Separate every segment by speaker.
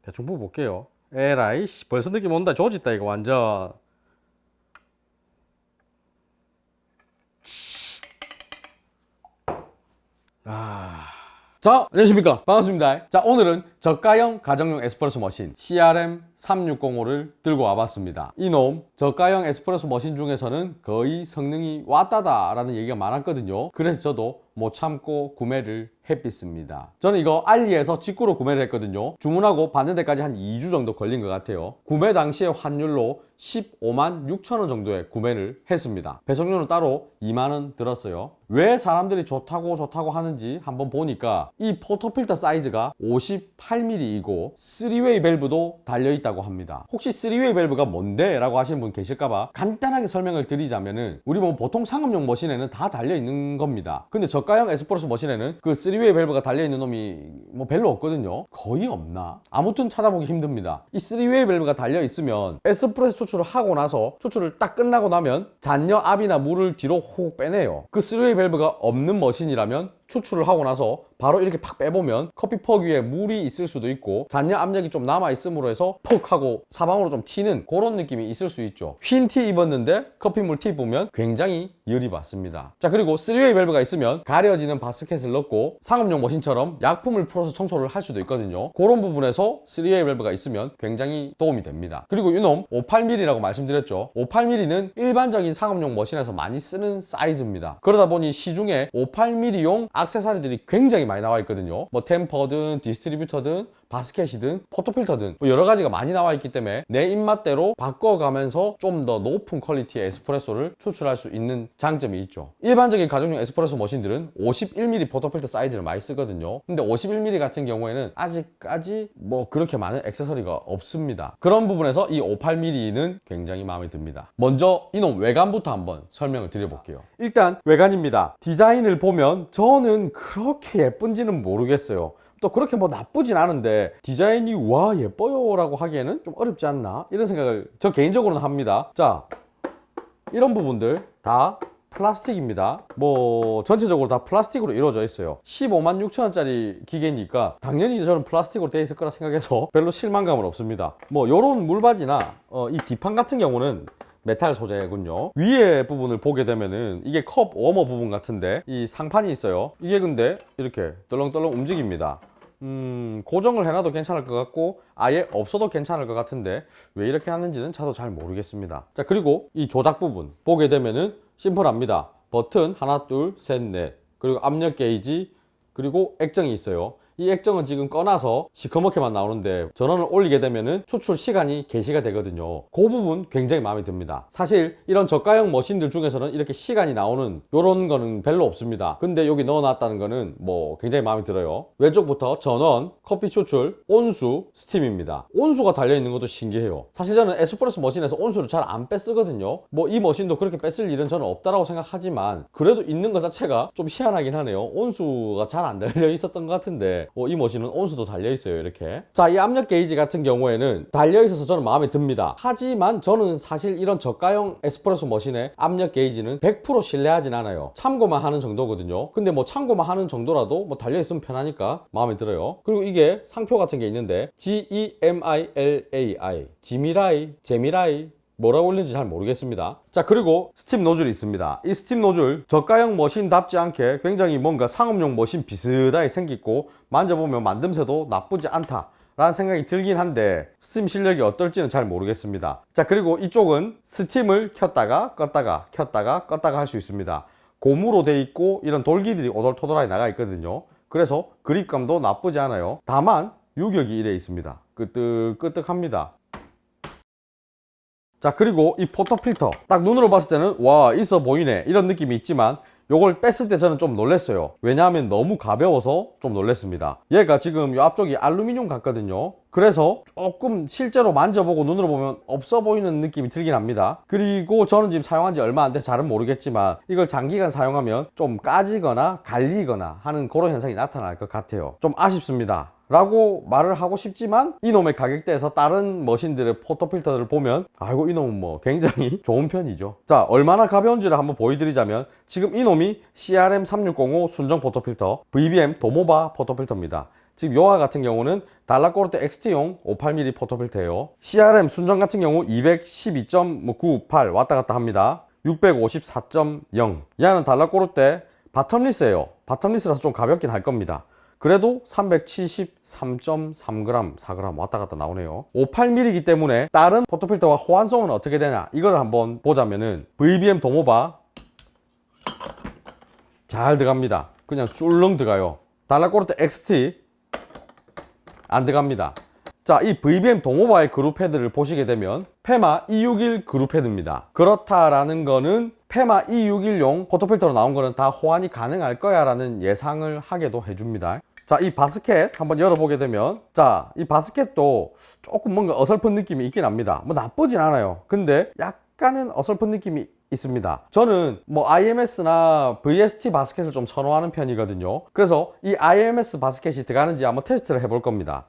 Speaker 1: 대충 부어볼게요. 에라이 벌써 느낌 온다. 조짓다 이거 완전. 자, 안녕하십니까. 반갑습니다. 자, 오늘은 저가형 가정용 에스프레소 머신 CRM3605를 들고 와봤습니다. 이놈 저가형 에스프레소 머신 중에서는 거의 성능이 왔다다 라는 얘기가 많았거든요. 그래서 저도 못 참고 구매를 했습니다. 저는 이거 알리에서 직구로 구매를 했거든요. 주문하고 받는 데까지 한 2주 정도 걸린 것 같아요. 구매 당시에 환율로 15만 6천 원 정도에 구매를 했습니다. 배송료는 따로 2만 원 들었어요. 왜 사람들이 좋다고 하는지 한번 보니까 이 포토필터 사이즈가 58mm이고 3웨이 밸브도 달려있다고 합니다. 혹시 3웨이 밸브가 뭔데? 라고 하시는 분 계실까봐 간단하게 설명을 드리자면은 우리 뭐 보통 상업용 머신에는 다 달려있는 겁니다. 근데 저가형 에스프레소 머신에는 그 3웨이 밸브가 달려있는 놈이 뭐 별로 없거든요. 거의 없나? 아무튼 찾아보기 힘듭니다. 이 3웨이 밸브가 달려있으면 에스프레소 추출을 하고 나서 추출을 딱 끝나고 나면 잔여 압이나 물을 뒤로 호흡 빼내요. 그 3웨이 밸브가 없는 머신이라면 추출을 하고 나서 바로 이렇게 팍 빼보면 커피퍽 위에 물이 있을 수도 있고 잔여 압력이 좀 남아있음으로 해서 퍽 하고 사방으로 좀 튀는 그런 느낌이 있을 수 있죠. 흰 티 입었는데 커피물 티 보면 굉장히 열이 받습니다. 자, 그리고 3웨이 밸브가 있으면 가려지는 바스켓을 넣고 상업용 머신처럼 약품을 풀어서 청소를 할 수도 있거든요. 그런 부분에서 3웨이 밸브가 있으면 굉장히 도움이 됩니다. 그리고 이놈 58mm라고 말씀드렸죠. 58mm는 일반적인 상업용 머신에서 많이 쓰는 사이즈입니다. 그러다 보니 시중에 58mm용 액세서리들이 굉장히 많이 나와 있거든요. 뭐 템퍼든 디스트리뷰터든 바스켓이든 포토필터든 뭐 여러 가지가 많이 나와 있기 때문에 내 입맛대로 바꿔가면서 좀 더 높은 퀄리티의 에스프레소를 추출할 수 있는 장점이 있죠. 일반적인 가정용 에스프레소 머신들은 51mm 포토필터 사이즈를 많이 쓰거든요. 근데 51mm 같은 경우에는 아직까지 뭐 그렇게 많은 액세서리가 없습니다. 그런 부분에서 이 58mm는 굉장히 마음에 듭니다. 먼저 이놈 외관부터 한번 설명을 드려볼게요. 일단 외관입니다. 디자인을 보면 저는 그렇게 예쁜지는 모르겠어요. 또 그렇게 뭐 나쁘진 않은데 디자인이 와 예뻐요 라고 하기에는 좀 어렵지 않나 이런 생각을 저 개인적으로는 합니다. 자, 이런 부분들 다 플라스틱입니다. 뭐 전체적으로 다 플라스틱으로 이루어져 있어요. 15만 6천 원짜리 기계니까 당연히 저는 플라스틱으로 되어 있을 거라 생각해서 별로 실망감은 없습니다. 뭐 요런 물바지나 이 뒷판 같은 경우는 메탈 소재군요. 위에 부분을 보게 되면은 이게 컵 워머 부분 같은데 이 상판이 있어요. 이게 근데 이렇게 떨렁떨렁 움직입니다. 고정을 해놔도 괜찮을 것 같고 아예 없어도 괜찮을 것 같은데 왜 이렇게 하는지는 저도 잘 모르겠습니다. 자, 그리고 이 조작 부분 보게 되면은 심플합니다. 버튼 하나 둘 셋 넷 그리고 압력 게이지 그리고 액정이 있어요. 이 액정은 지금 꺼놔서 시커멓게만 나오는데 전원을 올리게 되면은 추출 시간이 게시가 되거든요. 그 부분 굉장히 마음에 듭니다. 사실 이런 저가형 머신들 중에서는 이렇게 시간이 나오는 요런 거는 별로 없습니다. 근데 여기 넣어놨다는 거는 뭐 굉장히 마음에 들어요. 왼쪽부터 전원, 커피 추출, 온수, 스팀입니다. 온수가 달려있는 것도 신기해요. 사실 저는 에스프레소 머신에서 온수를 잘 안 빼쓰거든요. 뭐 이 머신도 그렇게 뺐을 일은 저는 없다라고 생각하지만 그래도 있는 것 자체가 좀 희한하긴 하네요. 온수가 잘 안 달려 있었던 것 같은데 이 머신은 온수도 달려있어요. 이렇게. 자, 이 압력 게이지 같은 경우에는 달려있어서 저는 마음에 듭니다. 하지만 저는 사실 이런 저가형 에스프레소 머신의 압력 게이지는 100% 신뢰하진 않아요. 참고만 하는 정도거든요. 근데 뭐 참고만 하는 정도라도 뭐 달려있으면 편하니까 마음에 들어요. 그리고 이게 상표 같은 게 있는데 GEMILAI 재미라이 뭐라고 올린지 잘 모르겠습니다. 자, 그리고 스팀 노즐이 있습니다. 이 스팀 노즐 저가형 머신답지 않게 굉장히 뭔가 상업용 머신 비슷하게 생겼고 만져보면 만듦새도 나쁘지 않다 라는 생각이 들긴 한데 스팀 실력이 어떨지는 잘 모르겠습니다. 자, 그리고 이쪽은 스팀을 켰다가 껐다가 켰다가 껐다가 할 수 있습니다. 고무로 돼 있고 이런 돌기들이 오돌토돌하게 나가 있거든요. 그래서 그립감도 나쁘지 않아요. 다만 유격이 이래 있습니다. 끄떡끄떡합니다. 자, 그리고 이 포토필터 딱 눈으로 봤을 때는 와 있어 보이네 이런 느낌이 있지만 요걸 뺐을 때 저는 좀 놀랐어요. 왜냐하면 너무 가벼워서 좀 놀랐습니다. 얘가 지금 요 앞쪽이 알루미늄 같거든요. 그래서 조금 실제로 만져보고 눈으로 보면 없어 보이는 느낌이 들긴 합니다. 그리고 저는 지금 사용한 지 얼마 안 돼서 잘은 모르겠지만 이걸 장기간 사용하면 좀 까지거나 갈리거나 하는 그런 현상이 나타날 것 같아요. 좀 아쉽습니다 라고 말을 하고 싶지만 이놈의 가격대에서 다른 머신들의 포토필터들을 보면 아이고 이놈은 뭐 굉장히 좋은 편이죠. 자, 얼마나 가벼운지를 한번 보여드리자면 지금 이놈이 CRM3605 순정 포토필터 VBM 도모바 포토필터입니다. 지금 요하 같은 경우는 달라꼬르테 XT용 58mm 포토필터예요. CRM 순정 같은 경우 212.98 왔다 갔다 합니다. 654.0. 얘는 달라꼬르테 바텀리스예요. 바텀리스라서 좀 가볍긴 할 겁니다. 그래도 373.3g, 4g 왔다 갔다 나오네요. 58mm이기 때문에 다른 포토필터와 호환성은 어떻게 되냐, 이걸 한번 보자면은 VBM 도모바 잘 들어갑니다. 그냥 술렁 들어가요. 달라꼬르테 XT 안 들어갑니다. 자, 이 VBM 도모바의 그룹 헤드를 보시게 되면 페마 E61 그룹 헤드입니다. 그렇다라는 거는 페마 E61용 포토필터로 나온 거는 다 호환이 가능할 거야 라는 예상을 하게도 해줍니다. 자, 이 바스켓 한번 열어보게 되면, 자, 이 바스켓도 조금 뭔가 어설픈 느낌이 있긴 합니다. 뭐 나쁘진 않아요. 근데 약간은 어설픈 느낌이 있습니다. 저는 뭐 IMS나 VST 바스켓을 좀 선호하는 편이거든요. 그래서 이 IMS 바스켓이 들어가는지 한번 테스트를 해볼 겁니다.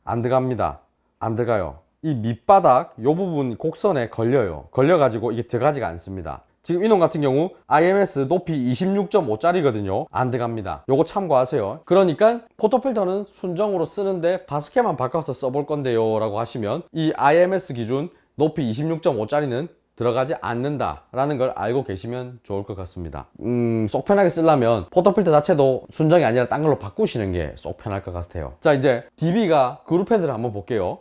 Speaker 1: 안 들어갑니다. 안 들어가요. 이 밑바닥 요 부분 곡선에 걸려요. 걸려가지고 이게 들어가지가 않습니다. 지금 이놈 같은 경우 IMS 높이 26.5짜리거든요. 안 들어갑니다. 요거 참고하세요. 그러니까 포토필터는 순정으로 쓰는데 바스켓만 바꿔서 써볼 건데요 라고 하시면 이 IMS 기준 높이 26.5짜리는 들어가지 않는다 라는 걸 알고 계시면 좋을 것 같습니다. 쏙 편하게 쓰려면 포토필터 자체도 순정이 아니라 딴 걸로 바꾸시는 게 쏙 편할 것 같아요. 자, 이제 DB가 그룹 헤드를 한번 볼게요.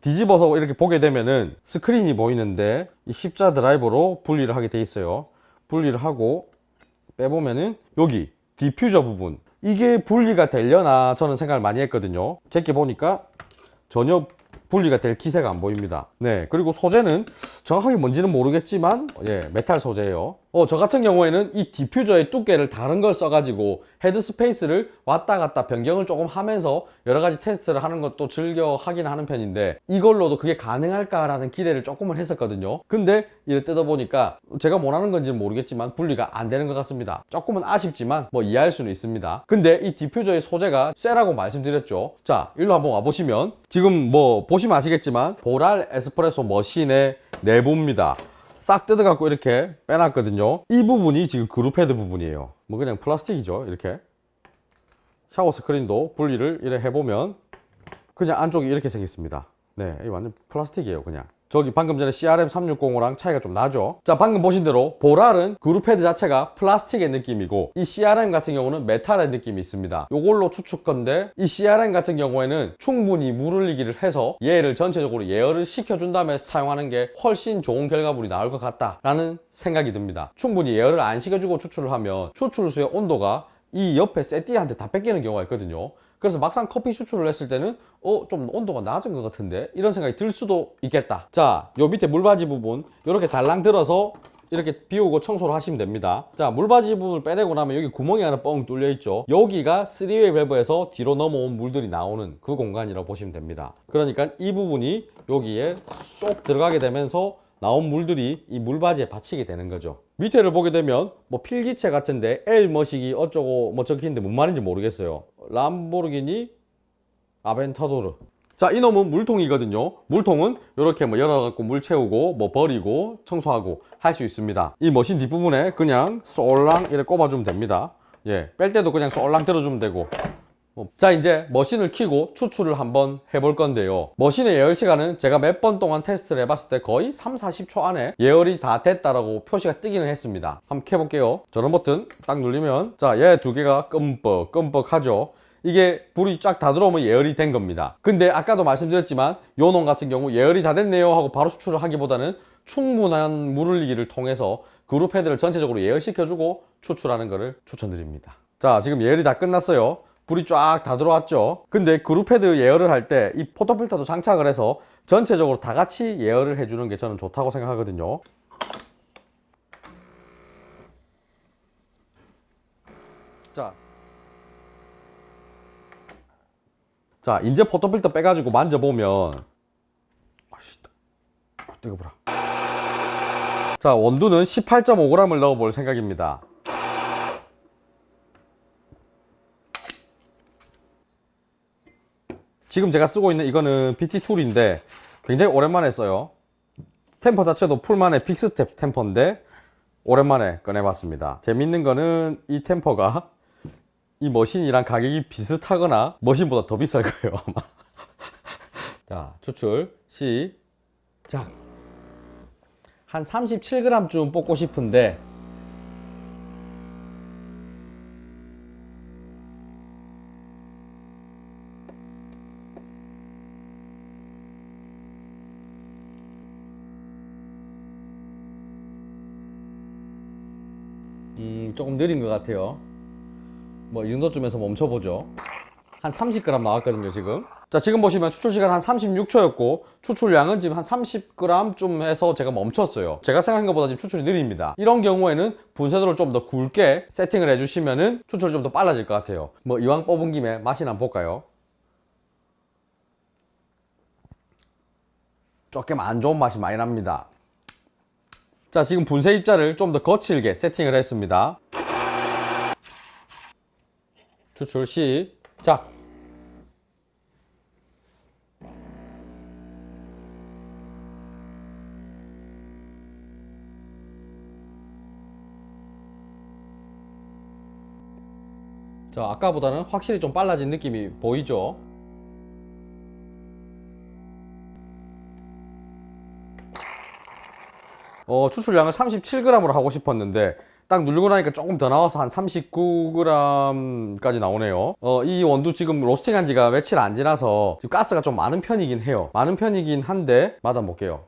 Speaker 1: 뒤집어서 이렇게 보게 되면은 스크린이 보이는데 이 십자 드라이버로 분리를 하게 돼 있어요. 분리를 하고 빼보면은 여기 디퓨저 부분, 이게 분리가 되려나 저는 생각을 많이 했거든요. 제게 보니까 전혀 분리가 될 기세가 안 보입니다. 네, 그리고 소재는 정확하게 뭔지는 모르겠지만 메탈 소재예요. 저 같은 경우에는 이 디퓨저의 두께를 다른 걸 써가지고 헤드 스페이스를 왔다 갔다 변경을 조금 하면서 여러 가지 테스트를 하는 것도 즐겨 하긴 하는 편인데, 이걸로도 그게 가능할까라는 기대를 조금은 했었거든요. 근데 이를 뜯어보니까 제가 원하는 건지는 모르겠지만 분리가 안 되는 것 같습니다. 조금은 아쉽지만 뭐 이해할 수는 있습니다. 근데 이 디퓨저의 소재가 쇠라고 말씀드렸죠. 자, 일로 한번 와보시면 지금 뭐 보시면 아시겠지만 보랄 에스프레소 머신의 내부입니다. 싹 뜯어갖고 이렇게 빼놨거든요. 이 부분이 지금 그룹 헤드 부분이에요. 뭐 그냥 플라스틱이죠. 이렇게 샤워 스크린도 분리를 이렇게 해보면 그냥 안쪽이 이렇게 생겼습니다. 네, 이 완전 플라스틱이에요. 그냥 저기 방금 전에 CRM 360랑 차이가 좀 나죠. 자, 방금 보신 대로 보랄은 그룹 헤드 자체가 플라스틱의 느낌이고 이 CRM 같은 경우는 메탈의 느낌이 있습니다. 요걸로 추측 건데, 이 CRM 같은 경우에는 충분히 물 흘리기를 해서 얘를 전체적으로 예열을 시켜준 다음에 사용하는 게 훨씬 좋은 결과물이 나올 것 같다라는 생각이 듭니다. 충분히 예열을 안 시켜주고 추출을 하면 추출수의 온도가 이 옆에 세띠한테 다 뺏기는 경우가 있거든요. 그래서 막상 커피 추출을 했을 때는 좀 온도가 낮은 것 같은데 이런 생각이 들 수도 있겠다. 자, 요 밑에 물바지 부분 이렇게 달랑 들어서 이렇게 비우고 청소를 하시면 됩니다. 자, 물바지 부분을 빼내고 나면 여기 구멍이 하나 뻥 뚫려 있죠. 여기가 3웨이 밸브에서 뒤로 넘어온 물들이 나오는 그 공간이라고 보시면 됩니다. 그러니까 이 부분이 여기에 쏙 들어가게 되면서 나온 물들이 이 물바지에 받치게 되는 거죠. 밑에를 보게 되면 뭐 필기체 같은데 L 머시기 어쩌고 뭐 적혀있는데 뭔 말인지 모르겠어요. 람보르기니 아벤타도르. 자, 이놈은 물통이거든요. 물통은 이렇게 뭐 열어갖고 물 채우고 뭐 버리고 청소하고 할 수 있습니다. 이 머신 뒷부분에 그냥 쏠랑 이렇게 꼽아주면 됩니다. 뺄 때도 그냥 쏠랑 들어주면 되고. 자, 이제 머신을 켜고 추출을 한번 해볼 건데요. 머신의 예열 시간은 제가 몇 번 동안 테스트를 해봤을 때 거의 3-40초 안에 예열이 다 됐다라고 표시가 뜨기는 했습니다. 한번 켜볼게요. 저런 버튼 딱 누르면, 자, 얘 두 개가 끔뻑 하죠. 이게 불이 쫙 다 들어오면 예열이 된 겁니다. 근데 아까도 말씀드렸지만 요 놈 같은 경우 예열이 다 됐네요 하고 바로 추출을 하기보다는 충분한 물 흘리기를 통해서 그룹 헤드를 전체적으로 예열시켜주고 추출하는 것을 추천드립니다. 자, 지금 예열이 다 끝났어요. 불이 쫙 다 들어왔죠. 근데 그룹 헤드 예열을 할 때 이 포토필터도 장착을 해서 전체적으로 다 같이 예열을 해주는 게 저는 좋다고 생각하거든요. 자, 이제 포토필터 빼가지고 만져보면 이거 보라. 자, 원두는 18.5g을 넣어볼 생각입니다. 지금 제가 쓰고 있는 이거는 BT 툴인데 굉장히 오랜만에 써요. 템퍼 자체도 풀만의 픽스텝 템퍼인데 오랜만에 꺼내봤습니다. 재밌는 거는 이 템퍼가 이 머신이랑 가격이 비슷하거나 머신보다 더 비쌀 거예요 아마. 자, 추출 시작. 한 37g쯤 뽑고 싶은데 조금 느린 것 같아요. 뭐 이 정도쯤에서 멈춰보죠. 한 30g 나왔거든요 지금. 자, 지금 보시면 추출 시간 한 36초였고 추출량은 지금 한 30g쯤 해서 제가 멈췄어요. 제가 생각한 것보다 지금 추출이 느립니다. 이런 경우에는 분쇄도를 좀 더 굵게 세팅을 해주시면은 추출이 좀 더 빨라질 것 같아요. 뭐 이왕 뽑은 김에 맛이나 한번 볼까요? 조금 안 좋은 맛이 많이 납니다. 자, 지금 분쇄 입자를 좀 더 거칠게 세팅을 했습니다. 추출 시작. 자, 아까보다는 확실히 좀 빨라진 느낌이 보이죠? 추출량을 37g으로 하고 싶었는데 딱 누르고 나니까 조금 더 나와서 한 39g까지 나오네요. 이 원두 지금 로스팅한 지가 며칠 안 지나서 지금 가스가 좀 많은 편이긴 해요. 많은 편이긴 한데 맛 한번 볼게요.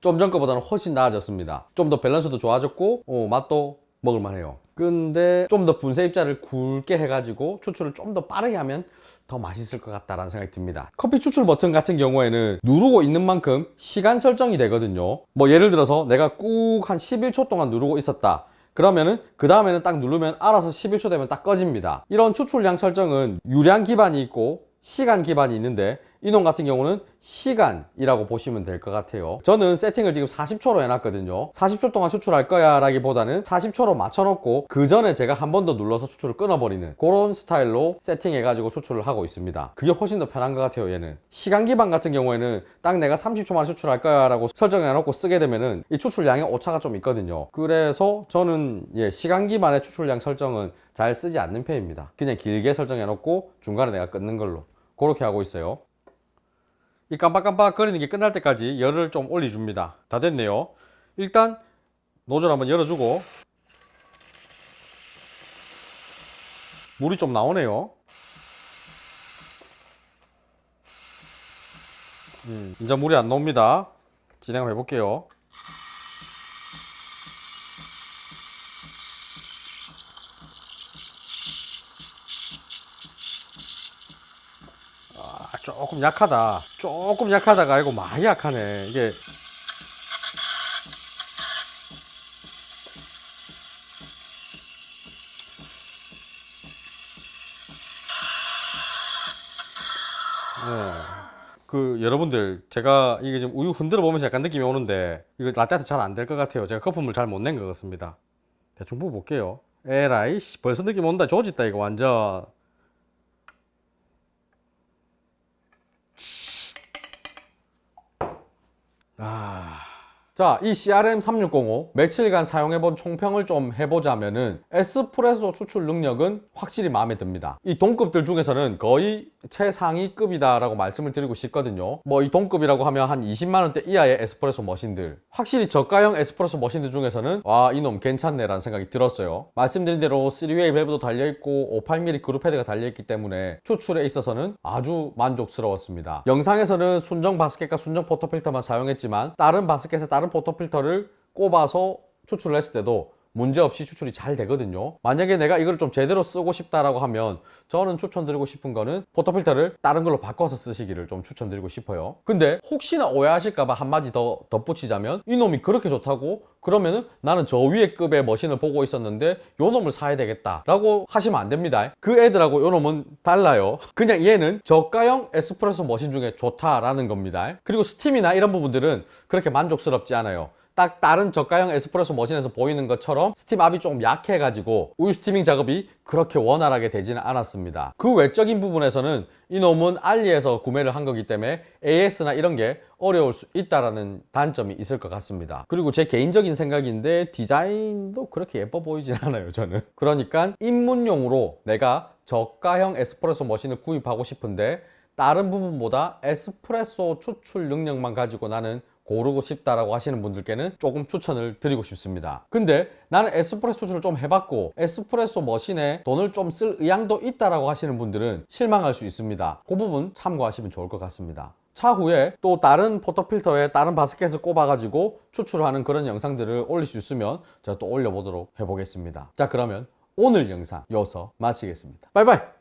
Speaker 1: 좀 전 거보다는 훨씬 나아졌습니다. 좀 더 밸런스도 좋아졌고 맛도 먹을만해요. 근데 좀 더 분쇄 입자를 굵게 해가지고 추출을 좀 더 빠르게 하면 더 맛있을 것 같다라는 생각이 듭니다. 커피 추출 버튼 같은 경우에는 누르고 있는 만큼 시간 설정이 되거든요. 뭐 예를 들어서 내가 꾹 한 11초 동안 누르고 있었다. 그러면은 그 다음에는 딱 누르면 알아서 11초 되면 딱 꺼집니다. 이런 추출량 설정은 유량 기반이 있고 시간 기반이 있는데 이놈 같은 경우는 시간이라고 보시면 될 것 같아요. 저는 세팅을 지금 40초로 해놨거든요. 40초 동안 추출할 거야 라기보다는 40초로 맞춰놓고 그 전에 제가 한 번 더 눌러서 추출을 끊어버리는 그런 스타일로 세팅해가지고 추출을 하고 있습니다. 그게 훨씬 더 편한 것 같아요. 얘는 시간 기반 같은 경우에는 딱 내가 30초만 추출할 거야 라고 설정해놓고 쓰게 되면은 이 추출량에 오차가 좀 있거든요. 그래서 저는 시간 기반의 추출량 설정은 잘 쓰지 않는 편입니다. 그냥 길게 설정해놓고 중간에 내가 끊는 걸로 그렇게 하고 있어요. 이 깜빡깜빡 거리는 게 끝날 때까지 열을 좀 올려줍니다. 다 됐네요. 일단 노즐 한번 열어주고 물이 좀 나오네요. 이제 물이 안 나옵니다. 진행을 해볼게요. 조금 약하다. 조금 약하다가 아니고 많이 약하네. 이게 여러분들 제가 이게 지금 우유 흔들어 보면서 약간 느낌이 오는데 이거 라떼한테 잘 안 될 것 같아요. 제가 거품을 잘 못 낸 것 같습니다. 대충 부어 볼게요. 에라이 벌써 느낌 온다. 조짓다 이거 완전. 자, 이 CRM3605 며칠간 사용해본 총평을 좀 해보자면은 에스프레소 추출 능력은 확실히 마음에 듭니다. 이 동급들 중에서는 거의 최상위급이다 라고 말씀을 드리고 싶거든요. 뭐 이 동급이라고 하면 한 20만원대 이하의 에스프레소 머신들, 확실히 저가형 에스프레소 머신들 중에서는 와, 이놈 괜찮네 라는 생각이 들었어요. 말씀드린 대로 3웨이 밸브도 달려있고 58mm 그룹 헤드가 달려있기 때문에 추출에 있어서는 아주 만족스러웠습니다. 영상에서는 순정 바스켓과 순정 포터필터만 사용했지만 다른 바스켓에 다른 포터필터를 꼽아서 추출을 했을 때도 문제없이 추출이 잘 되거든요. 만약에 내가 이걸 좀 제대로 쓰고 싶다라고 하면 저는 추천드리고 싶은 거는 포터필터를 다른 걸로 바꿔서 쓰시기를 좀 추천드리고 싶어요. 근데 혹시나 오해하실까봐 한마디 더 덧붙이자면 이놈이 그렇게 좋다고? 그러면은 나는 저 위에 급의 머신을 보고 있었는데 요 놈을 사야 되겠다 라고 하시면 안 됩니다. 그 애들하고 요 놈은 달라요. 그냥 얘는 저가형 에스프레소 머신 중에 좋다라는 겁니다. 그리고 스팀이나 이런 부분들은 그렇게 만족스럽지 않아요. 딱 다른 저가형 에스프레소 머신에서 보이는 것처럼 스팀압이 조금 약해가지고 우유 스티밍 작업이 그렇게 원활하게 되지는 않았습니다. 그 외적인 부분에서는 이 놈은 알리에서 구매를 한 거기 때문에 AS나 이런 게 어려울 수 있다라는 단점이 있을 것 같습니다. 그리고 제 개인적인 생각인데 디자인도 그렇게 예뻐 보이진 않아요, 저는. 그러니까 입문용으로 내가 저가형 에스프레소 머신을 구입하고 싶은데 다른 부분보다 에스프레소 추출 능력만 가지고 나는 고르고 싶다라고 하시는 분들께는 조금 추천을 드리고 싶습니다. 근데 나는 에스프레소 추출을 좀 해봤고 에스프레소 머신에 돈을 좀 쓸 의향도 있다라고 하시는 분들은 실망할 수 있습니다. 그 부분 참고하시면 좋을 것 같습니다. 차후에 또 다른 포터필터에 다른 바스켓을 꼽아가지고 추출하는 그런 영상들을 올릴 수 있으면 제가 또 올려보도록 해보겠습니다. 자, 그러면 오늘 영상 여기서 마치겠습니다. 바이바이!